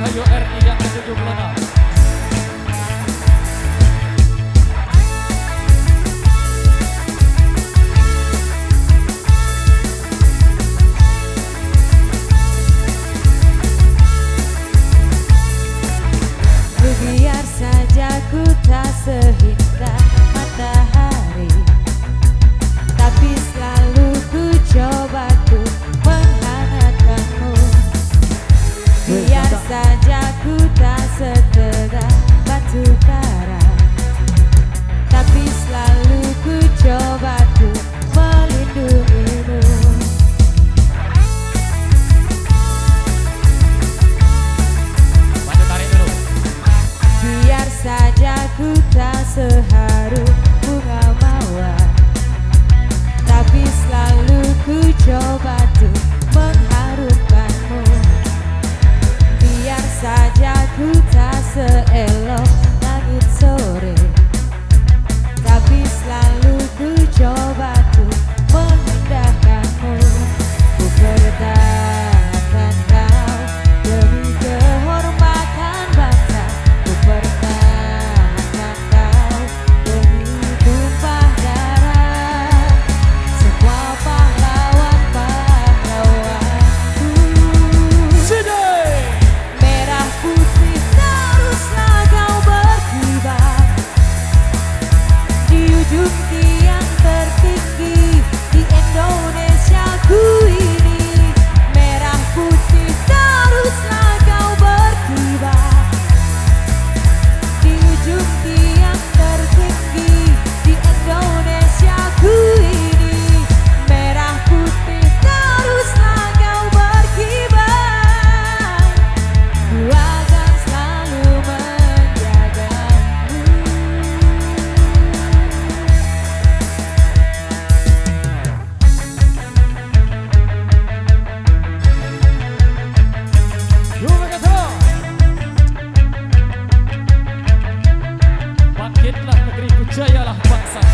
Dirgahayu RI yang ke-76. Biar saja ku tak seindah matahari, tapi selalu ku coba tuh menghangatkanmu. Biar saja ku tak setegak batu bara, tapi selalu ku coba tuh melindungimu. Biar saja ku tak seharum bunga mawar, tapi selalu ku coba tuh mengharumkanmu. Biar saja ku tak seelok langit sore, tapi selalu ku coba tuh mengindahkanmu. Ku pertahankan kau demi kehormatan bangsa. Ku pertahankan kau demi tumpah darah semua pahlawan-pahlawanku. Merah putih teruslah kau berkibar di ujung tiang tertinggi di Indonesiaku ini. Merah putih teruslah kau berkibar di ujung tiang tertinggi di Indonesiaku ini. Merah putih teruslah kau berkibar, ku akan selalu menjagamu. Bangkitlah negeriku, jayalah bangsaku.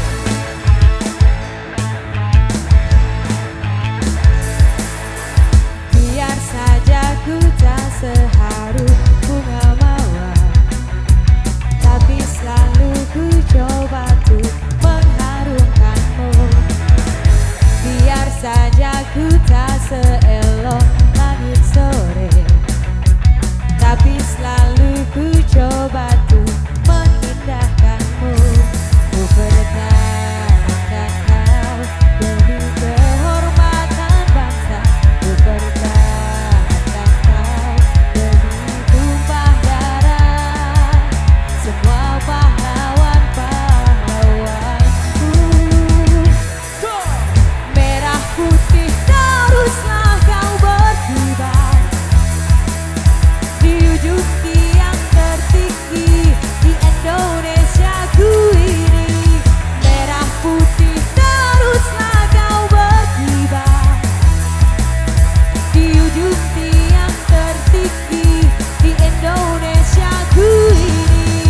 Biar saja ku tak seharum bunga mawar, tapi selalu ku coba tuh mengharumkanmu. Biar saja ku tak seelok langit sore, tapi selalu ku coba tuh mengindahkanmu. Ku pertahankan kau demi kehormatan bangsa. Ku pertahankan kau demi tumpah darah semua pahlawan-pahlawanku. Merah putih teruslah kau berkibar di ujung tiang tertinggi di Indonesiaku ini. Merah putih teruslah kau berkibar di ujung tiang tertinggi di Indonesiaku ini.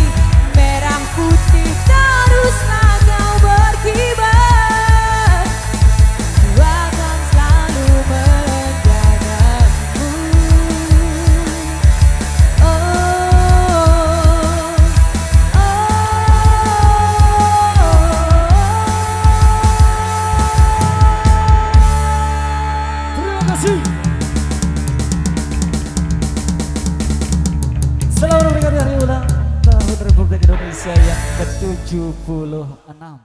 Merah putih teruslah kau berkibar, ku akan selalu menjagamu. Terima kasih. Selamat hari ulang tahun Republik Indonesia yang ke-76.